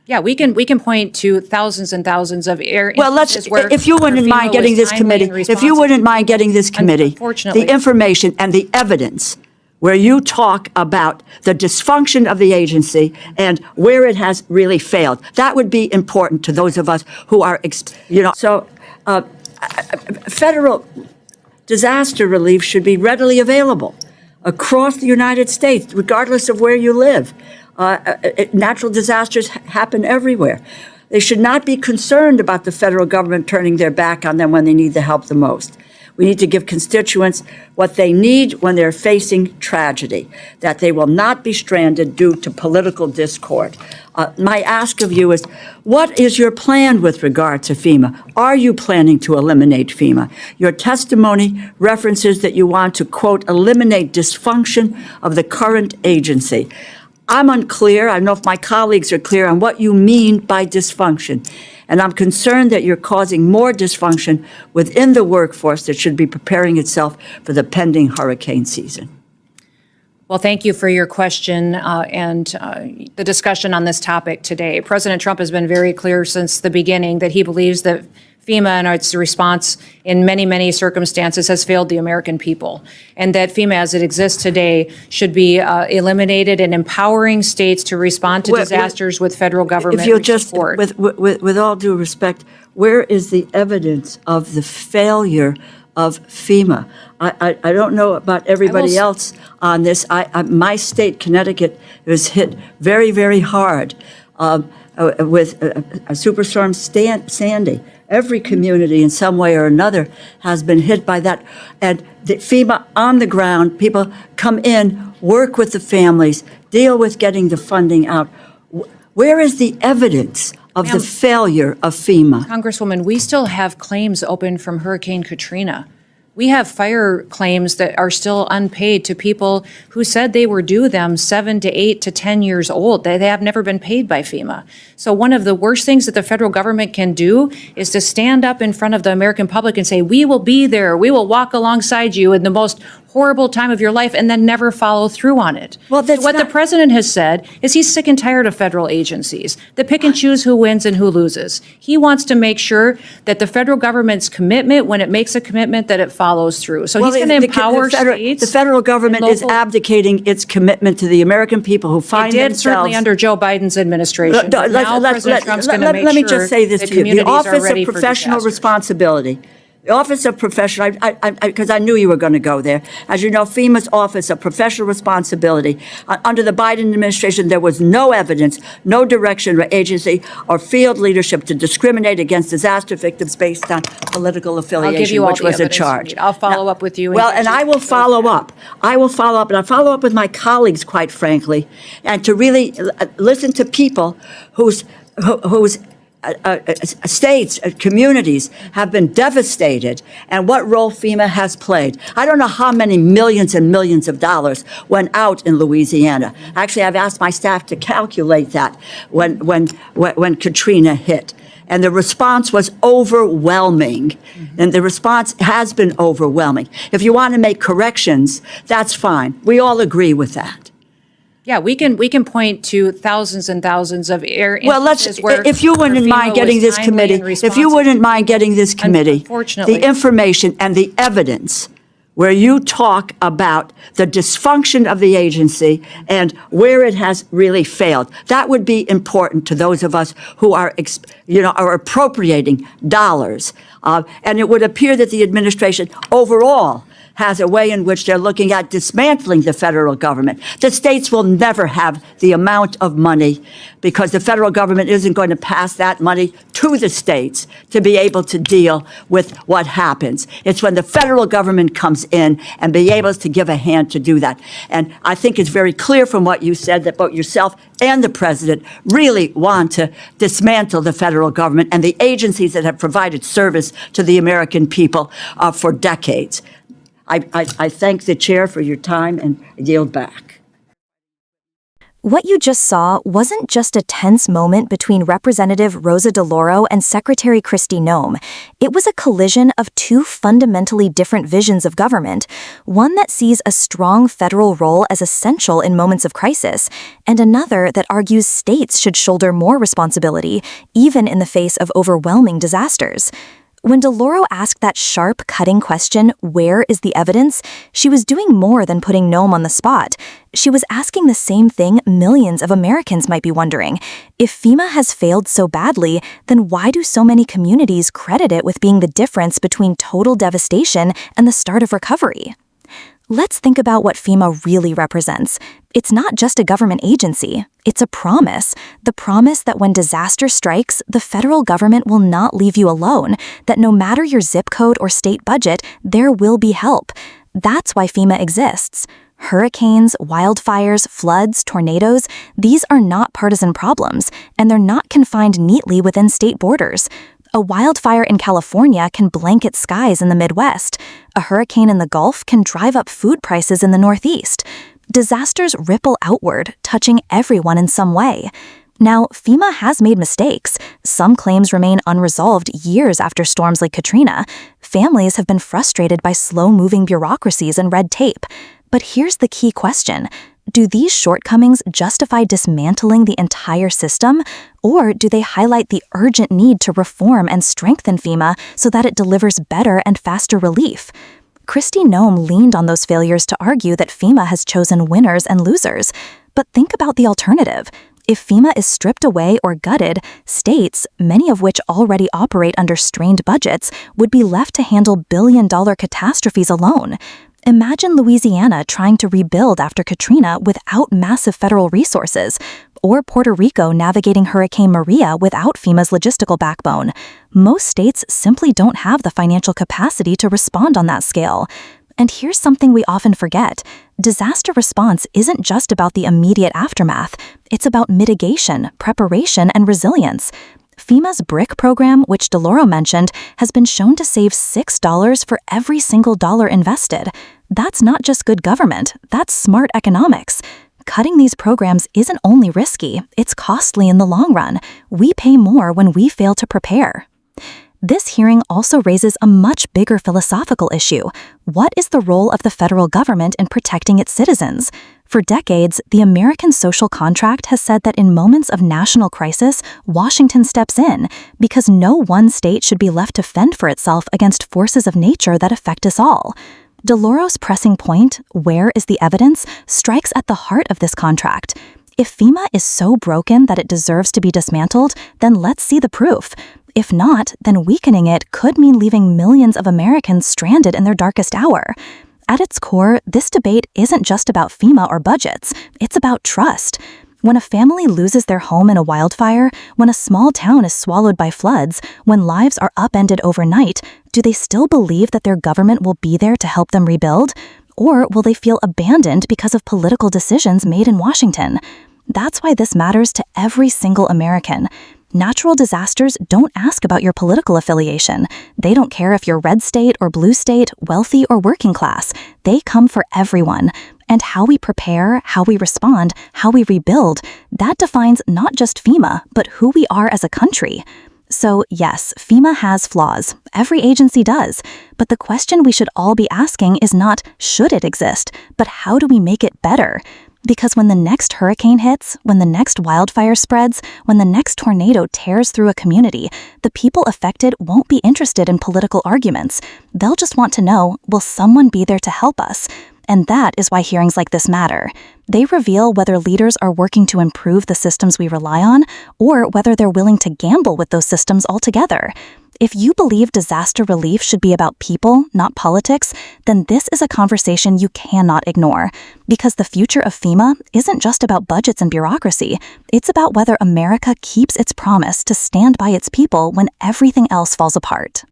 Yeah, we can point to thousands and thousands of Well, if you wouldn't mind getting this committee, the information and the evidence where you talk about the dysfunction of the agency and where it has really failed. That would be important to those of us who are, federal disaster relief should be readily available across the United States, regardless of where you live. Natural disasters happen everywhere. They should not be concerned about the federal government turning their back on them when they need the help the most. We need to give constituents what they need when they're facing tragedy, that they will not be stranded due to political discord. My ask of you is, what is your plan with regard to FEMA? Are you planning to eliminate FEMA? Your testimony references that you want to, quote, eliminate dysfunction of the current agency. I'm unclear. I don't know if my colleagues are clear on what you mean by dysfunction. And I'm concerned that you're causing more dysfunction within the workforce that should be preparing itself for the pending hurricane season. Well, thank you for your question and the discussion on this topic today. President Trump has been very clear since the beginning that he believes that FEMA and its response in many, many circumstances has failed the American people, and that FEMA as it exists today should be eliminated and empowering states to respond to disasters with federal government if you'll just, support. with all due respect, where is the evidence of the failure of FEMA? I don't know about everybody else on this. My state, Connecticut, was hit very, very hard with Superstorm Sandy. Every community in some way or another has been hit by that. And the FEMA on the ground, people come in, work with the families, deal with getting the funding out. Where is the evidence of the failure of FEMA? Congresswoman, we still have claims open from Hurricane Katrina. We have fire claims that are still unpaid to people who said they were due them 7 to 8 to 10 years old. They have never been paid by FEMA. So one of the worst things that the federal government can do is to stand up in front of the American public and say, we will be there, we will walk alongside you in the most horrible time of your life, and then never follow through on it. Well, what the president has said is he's sick and tired of federal agencies that pick and choose who wins and who loses. He wants to make sure that the federal government's commitment, when it makes a commitment, that it follows through. So he's going to empower states. The federal government is abdicating its commitment to the American people who find themselves. It did certainly under Joe Biden's administration. Let me just say this to you. The Office of Professional Responsibility. The Office of Professional, because I knew you were going to go there. As you know, FEMA's Office of Professional Responsibility, under the Biden administration, there was no evidence, no direction or agency or field leadership to discriminate against disaster victims based on political affiliation, which was a charge. I'll follow up with you. Well, and I will follow up. I will follow up, and I follow up with my colleagues, quite frankly, and to really listen to people whose states, communities have been devastated, and what role FEMA has played. I don't know how many millions and millions of dollars went out in Louisiana. Actually, I've asked my staff to calculate that when Katrina hit. And the response was overwhelming. And the response has been overwhelming. If you want to make corrections, that's fine. We all agree with that. Yeah, we can point to thousands and thousands of instances where if you wouldn't mind getting this committee, the information and the evidence where you talk about the dysfunction of the agency and where it has really failed. That would be important to those of us who are appropriating dollars. And it would appear that the administration overall has a way in which they're looking at dismantling the federal government. The states will never have the amount of money because the federal government isn't going to pass that money to the states to be able to deal with what happens. It's when the federal government comes in and be able to give a hand to do that. And I think it's very clear from what you said that both yourself and the president really want to dismantle the federal government and the agencies that have provided service to the American people for decades. I thank the chair for your time and yield back. What you just saw wasn't just a tense moment between Representative Rosa DeLauro and Secretary Kristi Noem. It was a collision of two fundamentally different visions of government, one that sees a strong federal role as essential in moments of crisis, and another that argues states should shoulder more responsibility, even in the face of overwhelming disasters. When DeLauro asked that sharp, cutting question, "Where is the evidence?" she was doing more than putting Noem on the spot. She was asking the same thing millions of Americans might be wondering. If FEMA has failed so badly, then why do so many communities credit it with being the difference between total devastation and the start of recovery? Let's think about what FEMA really represents. It's not just a government agency. It's a promise. The promise that when disaster strikes, the federal government will not leave you alone, that no matter your zip code or state budget, there will be help. That's why FEMA exists. Hurricanes, wildfires, floods, tornadoes, these are not partisan problems, and they're not confined neatly within state borders. A wildfire in California can blanket skies in the Midwest. A hurricane in the Gulf can drive up food prices in the Northeast. Disasters ripple outward, touching everyone in some way. Now, FEMA has made mistakes. Some claims remain unresolved years after storms like Katrina. Families have been frustrated by slow-moving bureaucracies and red tape. But here's the key question. Do these shortcomings justify dismantling the entire system, or do they highlight the urgent need to reform and strengthen FEMA so that it delivers better and faster relief? Kristi Noem leaned on those failures to argue that FEMA has chosen winners and losers. But think about the alternative. If FEMA is stripped away or gutted, states, many of which already operate under strained budgets, would be left to handle billion-dollar catastrophes alone. Imagine Louisiana trying to rebuild after Katrina without massive federal resources, or Puerto Rico navigating Hurricane Maria without FEMA's logistical backbone. Most states simply don't have the financial capacity to respond on that scale. And here's something we often forget. Disaster response isn't just about the immediate aftermath. It's about mitigation, preparation, and resilience. FEMA's BRIC program, which DeLauro mentioned, has been shown to save $6 for every single dollar invested. That's not just good government, that's smart economics. Cutting these programs isn't only risky, it's costly in the long run. We pay more when we fail to prepare. This hearing also raises a much bigger philosophical issue. What is the role of the federal government in protecting its citizens? For decades, the American social contract has said that in moments of national crisis, Washington steps in, because no one state should be left to fend for itself against forces of nature that affect us all. DeLauro's pressing point, "Where is the evidence?" strikes at the heart of this contract. If FEMA is so broken that it deserves to be dismantled, then let's see the proof. If not, then weakening it could mean leaving millions of Americans stranded in their darkest hour. At its core, this debate isn't just about FEMA or budgets, it's about trust. When a family loses their home in a wildfire, when a small town is swallowed by floods, when lives are upended overnight, do they still believe that their government will be there to help them rebuild? Or will they feel abandoned because of political decisions made in Washington? That's why this matters to every single American. Natural disasters don't ask about your political affiliation. They don't care if you're red state or blue state, wealthy or working class. They come for everyone. And how we prepare, how we respond, how we rebuild, that defines not just FEMA, but who we are as a country. So yes, FEMA has flaws. Every agency does. But the question we should all be asking is not, should it exist, but how do we make it better? Because when the next hurricane hits, when the next wildfire spreads, when the next tornado tears through a community, the people affected won't be interested in political arguments. They'll just want to know, will someone be there to help us? And that is why hearings like this matter. They reveal whether leaders are working to improve the systems we rely on, or whether they're willing to gamble with those systems altogether. If you believe disaster relief should be about people, not politics, then this is a conversation you cannot ignore. Because the future of FEMA isn't just about budgets and bureaucracy. It's about whether America keeps its promise to stand by its people when everything else falls apart.